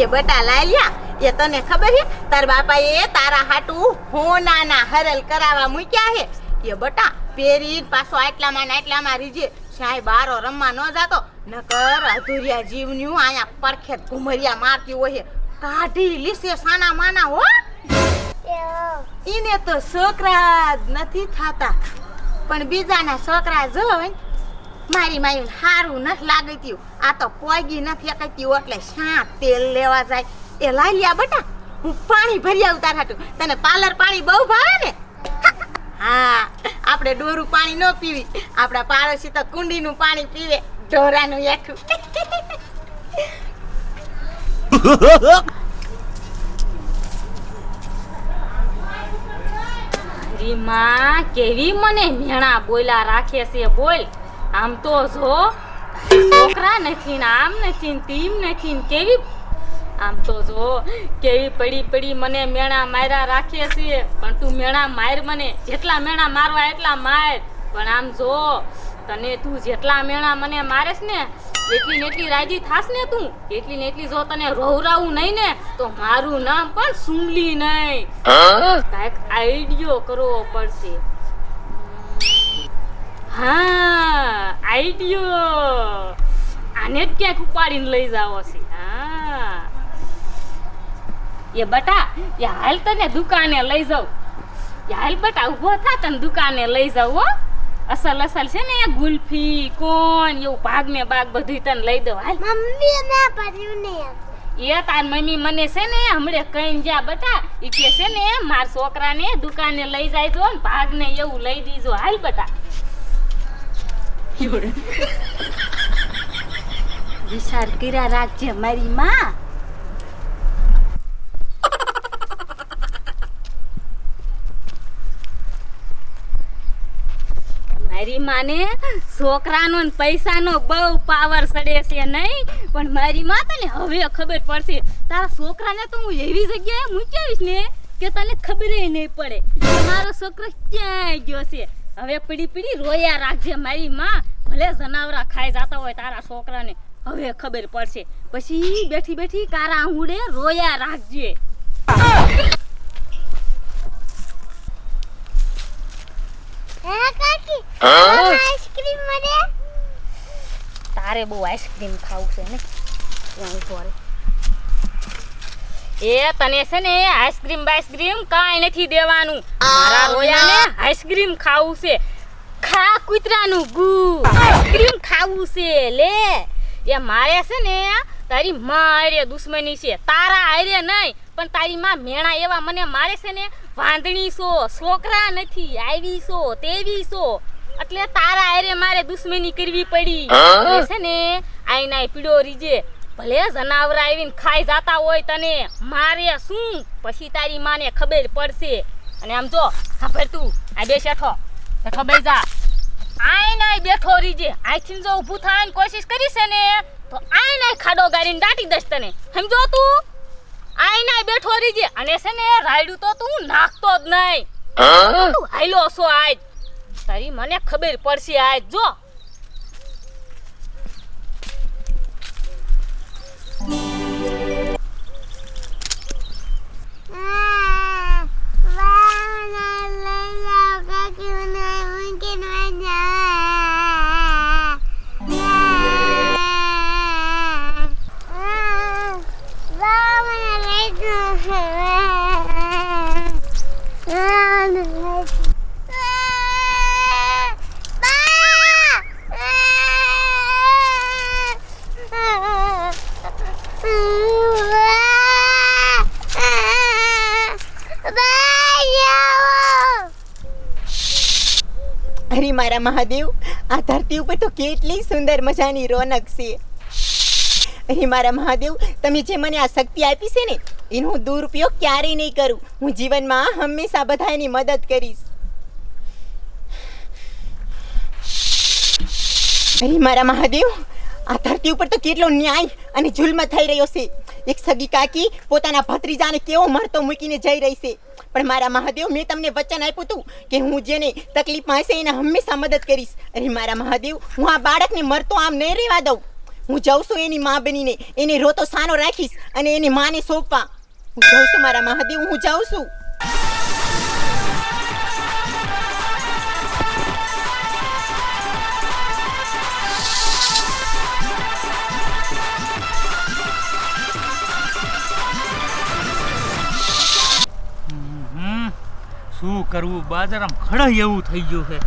એ બટા લાલ્યા એ તને ખબર છે તાર બાપાએ તારા હાટુ હોનાના હરલ કરાવવા મૂક્યા હે એ બટા પેરી પાછો આટલામાં રીજે સાહેબ બારો રમવા ન જાતો નકર અધુરિયા જીવન્યું આયા પરખે ઘુમરિયા મારતી હોય કાઢી લીસે સાના માના હો ઈને તો છોકરા જ નથી થાતા પણ બીજાના છોકરા જોઈને મારી માયું હારું નથી લાગતી આ તો પોગી નથી એકતી એટલે શા તેલ લેવા જાય એ લાલ્યા બટા હું પાણી ભરી આવું તાર હાટુ તને પાર્લર પાણી બહુ ભાવે ને હા આપણે ડોરું પાણી ન પીવી આપણા પાડોશી તો કુંડીનું પાણી પીવે ઢોરાનું એઠું માં કેવી મને મેણા બોલા રાખે છે બોલ આમ તો જો છોકરા નથી ને આમ નથી ને તેમ નથી ને કેવી આમ તો જો કેવી પડી પડી મને મેણા માર્યા રાખે છે પણ તું મેણા માર મને જેટલા મેણા મારવા એટલા માર પણ આમ જો તને તું જેટલા મેણા મને મારેસ ને એટલી ને એટલી રાજી થાસ ને તું એટલી ને એટલી જો તને રોહરાવું નહીં ને તો મારું નામ પણ સુમલી નહીં કાંઈક આઈડિયો કરવો પડશે હા આઈડિયો આને જ ક્યાંક ઉપાડીને લઈ જાવો છે હા એ બટા એ હાલ તને દુકાને લઈ જાઉં એ હાલ બટા ઊભો થા તને દુકાને લઈ જાઉં હો અસલ છે ને ગુલ્ફી કોણ એવું ભાગ ને ભાગ બધું તને લઈ દઉં હાલ મમ્મી ના પડ્યું ને એ તાર મમ્મી મને છે ને હમણે કહીને જા બટા ઈ કે છે ને માર છોકરાને દુકાને લઈ જાય જો ને ભાગ ને એવું લઈ દીજો હાલ બટા વિચાર કર્યા રાખજે મારી માં મારી માને છોકરાનો ને પૈસાનો બહુ પાવર સડે છે નહીં પણ મારી માં તને હવે ખબર પડશે તારા છોકરાને તો હું એવી જગ્યાએ મૂક્યાવીશ ને કે તને ખબર નહીં પડે કે મારો છોકરો ક્યાં ગયો છે હવે પડી પડી રોયા રાખજે મારી માં ભલે જનાવરા ખાઈ જતા હોય તારા છોકરાને હવે ખબર પડશે પછી બેઠી બેઠી કારા આંગુડે રોયા રાખજે કાકી આઈસ્ક્રીમ મને તારે બહુ આઈસ્ક્રીમ ખાવું છે ને એ તને છે ને આઈસ્ક્રીમ કાંઈ નથી દેવાનું મારા રોયાને આઈસ્ક્રીમ ખાવું છે ખા કૂતરાનું ગુ આઈસ્ક્રીમ ખાવું છે લે એ મારે છે ને તારી માં આરે દુશ્મની છે તારા આરે નહીં પણ તારી માં મેણા એવા મને મારે છે ને વાંદણી છો છોકરા નથી આવી છો તેવી છો એટલે તારા આરે મારે દુશ્મની કરવી પડી છે ને આઈના પીડો રીજે ભલે જનાવરા આવીને ખાઈ જાતા હોય તને મારે શું પછી તારી માને ખબર પડશે અને આમ જો હા તું આ બે શેઠો બેઠો જા આઈના બેઠો રીજે આઈથી જો ઊભું થવાની કોશિશ કરી છે ને તો આઈના ખાડો ગાડીને દાટી દઈશ તને સમજો તું આઈના બેઠો રીજે અને છે ને રાયડું તો તું નાખતો જ નહીં તું હાઈલો છો આજ તારી મને ખબર પડશે આજ જો અરે મારા મહાદેવ આ ધરતી ઉપર તો કેટલી સુંદર મજાની રોનક છે અરે મારા મહાદેવ તમે જે મને આ શક્તિ આપી છે ને એનો હું દુરુપયોગ ક્યારેય નહીં કરું હું જીવનમાં હંમેશા બધાની મદદ કરીશ અરે મારા મહાદેવ આ ધરતી ઉપર તો કેટલો ન્યાય અને જુલ્મ થઈ રહ્યો છે એક સગી કાકી પોતાના ભત્રીજાને કેવો મરતો મૂકીને જઈ રહી છે પણ મારા મહાદેવ મેં તમને વચન આપ્યું હતું કે હું જેને તકલીફમાં હશે એને હંમેશા મદદ કરીશ અરે મારા મહાદેવ હું આ બાળકને મરતો આમ નહીં રહેવા દઉં હું જાઉં છું એની માં બનીને એને રોતો સાનો રાખીશ અને એની માને સોંપવા. હું જાઉં છું મારા મહાદેવ, હું જાઉં છું. શું કરવું બાજાર આમ ખડાઈ એવું થઈ ગયું છે.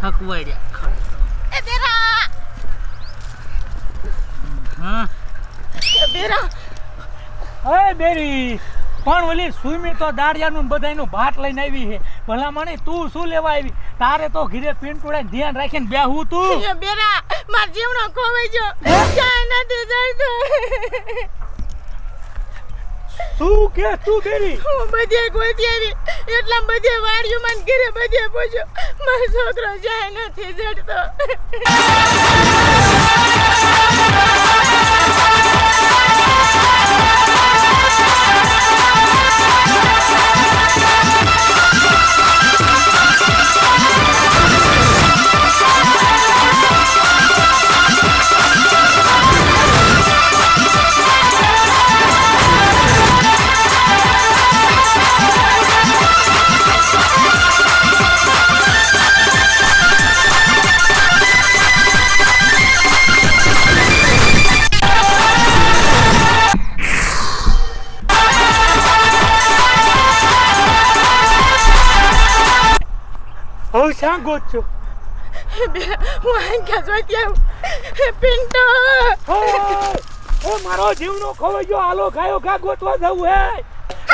થકવાઈ રહ્યા. એ બેરા હા એ બેરા અરે બેરી પણ ઓલી સુમી તો દાડિયાનું ને બધાયનું ભાત લઈને આવી છે. ભલા મને તું શું લેવા આવી? તારે તો ઘીરે પીંટુડા ધ્યાન રાખીને બેહું તું. એ બેરા માર જીવણો ખોવાઈ ગયો, ક્યાંય નથી જડતો. શું કે તું બેરી? હું બધે ગોતી આવી, એટલા બધે વાડીઓમાં ને ઘરે બધે પૂછ્યો, મારો છોકરો જાય નથી જડતો. હું શ્યાં ગોત છું? હું આંખ્યા જોઈતી આવું. પિન્ટો એ મારો જીવનો ખોવાઈ ગયો. હાલો ખાયો ખા ગોતવા જવું હે.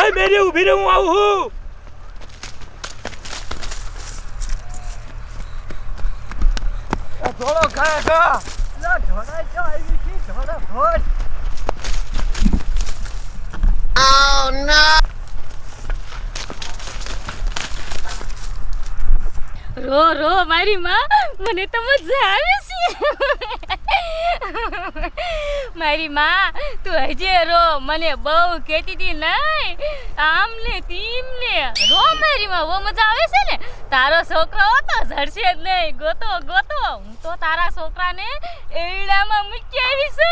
એ બેરી ઊભી રહે, હું આવું છું. થોડો ખા ખા. ઢોળાય તો આવી છે, ઢોળા ઢોળ. રો રો મારી માં, મને તો મજા આવે છે. મારી માં તું હજે રો, મને બહુ કહેતી હતી નહીં આમ ને તેમ ને. રો મારી માં, બહુ મજા આવે છે ને. તારો છોકરો તો જડશે જ નહીં. ગોતો ગોતો, હું તો તારા છોકરાને એડામાં મૂકી આવી છું.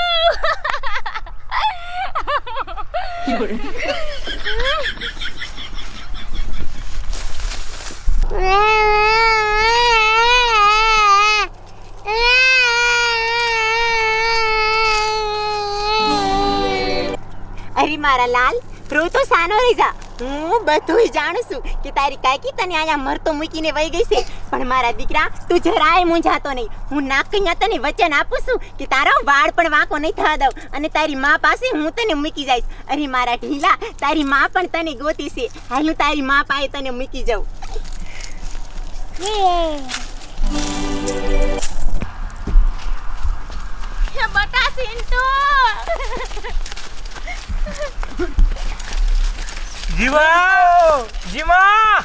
અરે મારા લાલ, રો તો સાનો રહી જા. હું બધું જાણું છું કે તારી કાકી તને અહીંયા મરતો મૂકીને વહી ગઈ છે. પણ મારા દીકરા, તું જરાય મૂંઝાતો નહીં. હું નાકૈયા તને વચન આપું છું કે તારો વાળ પણ વાંકો નહીં થવા દઉં અને તારી માં પાસે હું તને મૂકી જઈશ. અરે મારા ઢીલા, તારી માં પણ તને ગોતી છે. હાલ હું તારી માં પાસે તને મૂકી જાઉં. હે બટા સિન્ટુ, જીવા જીવા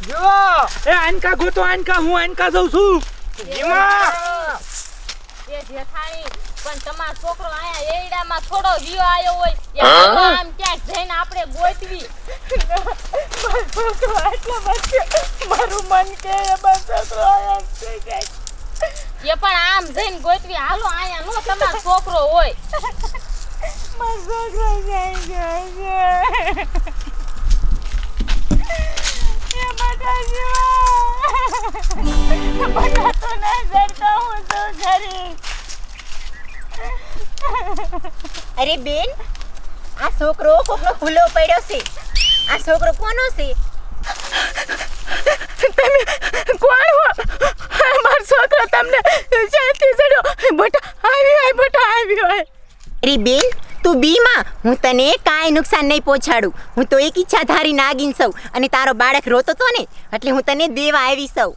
જીવા. એ આનકા ગોતો, આનકા. હું આનકા જાઉં છું. જીવા એ જેઠાણી, પણ તમારો છોકરો આયા એડામાં થોડો વિયો આયો હોય, યા આમ ક્યાંક જઈને આપણે ગોતવી. મારો છોકરો આટલા બચ્ચો, મારું મન કે મારો છોકરો આયા થઈ જાય. એ પણ આમ જઈને ગોતવી. હાલો આયા નો તમારો છોકરો હોય. મારો છોકરો જાય છે. એ બટા જીવા, બટા તો ના જડતો, હું તો કરીશ. અરે બેન, આ છોકરો કોકનો ભૂલો પડ્યો છે. આ છોકરો કોનો છે? તમે કોણ હો? મારો છોકરો તમને ચાલતી ચડ્યો. બટા આવ્યો, બટા આવ્યો. અરે બેન, તું બીમાં, હું તને કાંઈ નુકસાન નહીં પહોંચાડું. હું તો એક ઈચ્છાધારી નાગિન સૌ અને તારો બાળક રોતો તો ને એટલે હું તને દેવા આવી સૌ.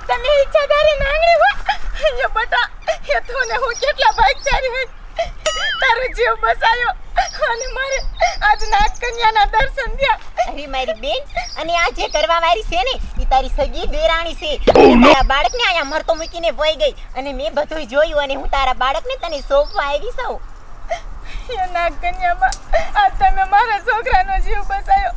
તમે ઈચ્છાધારી નાગણી હો? એ બટા, એ તું ને હું કેટલા ભાગ્યશાળી હોય. તારો જીવ બચાયો અને મારે આજ નાગકન્યાના દર્શન થયા. અરે મારી બેન, અને આ જે કરવા વાળી છે ને એ તારી સગી દેરાણી છે. તારા બાળકને અહીંયા મરતો મૂકીને વહી ગઈ અને મેં બધું જોયું અને હું તારા બાળકને તને સોંપવા આવી સૌ. એ નાગકન્યામાં, આજ તમે મારા છોકરાનો જીવ બચાયો.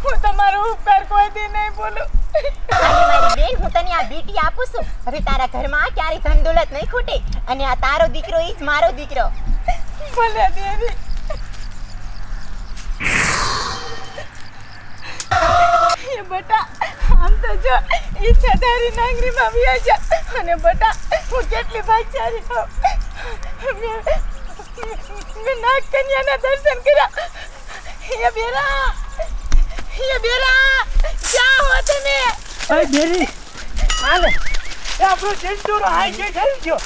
હું તમારો ઉપકાર કોઈ દી નહીં ભૂલું. મારી બેન હું તને આ બેટી આપું છું હવે તારા ઘરમાં ક્યારેય ધન દોલત નહીં ખૂટે અને આ તારો દીકરો ઈ જ મારો દીકરો ભલે દેવી એ બટા આમ તો જો ઈચ્છા તારી નાગરીમાં વ્યા જા અને બટા હું કેટલી ભાગ્યશાળી છું મેં નાગ કન્યાના દર્શન કર્યા એ બેરા ક્યાં હો તમે અરે બેરી હાલે એ આપણો ચેન્ટુરો હાઈ જે થઈ ગયો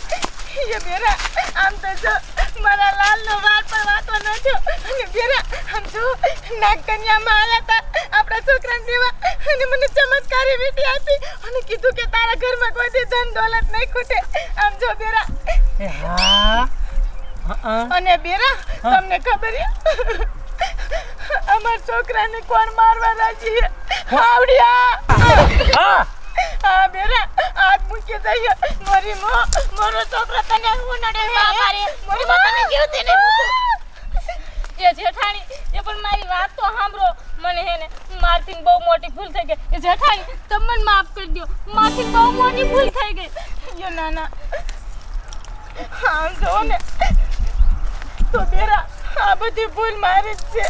એ બેરા આમ તો જો મારા લાલનો વાર પણ વાતો ન થયો અને બેરા આમ જો નાગ કન્યામાં આવ્યા હતા આપણા છોકરાને દેવા અને મને ચમત્કારી વીંટી આપી અને કીધું કે તારા ઘરમાં કોઈ દી ધન દોલત નહીં ખૂટે આમ જો બેરા એ હા અને બેરા તમને ખબર છે અમાર છોકરાને કોણ મારવા રાજી છે આવડિયા હા આ બેરા આજ મૂકી દઈએ મારી મારો છોકરો તને હું નડે બાપા રે મારી માં તને જીવતી નહીં મૂકું એ જેઠાણી એ પણ મારી વાત તો સાંભળો મને હે ને મારથી બહુ મોટી ભૂલ થઈ ગઈ એ જેઠાણી તમે મને માફ કરી દો મારથી બહુ મોટી ભૂલ થઈ ગઈ યો નાના આમ જો ને તો બેરા આ બધી ભૂલ મારી જ છે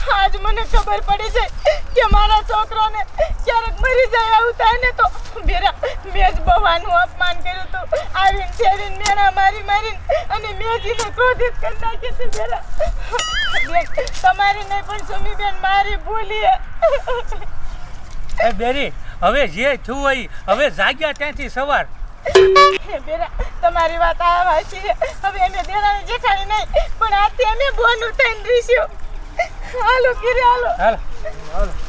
આજ મને ખબર પડી છે કે મારા છોકરાને ક્યારેક મરી જાય આવું થાય ને તો બેરા મેં જ ભગવાનનું અપમાન કર્યું હતું આવીને ફેરીને મેણા મારીને અને મેં જ એને ક્રોધિત કરી નાખી હતી બેરા બેન તમારી નહીં પણ સુમીબેન મારી ભૂલી એ બેરી હવે જે થયું હોય હવે જાગ્યા ત્યાંથી સવાર હે બેરા તમારી વાત આ વાંચી છે હવે અમે દેરાણી જેઠાણી નહીં પણ આથી અમે બોનું થઈને રહીશું હાલો કિરે હાલો હાલો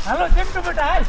હાલો ચેન્ટુ બેટા હાલ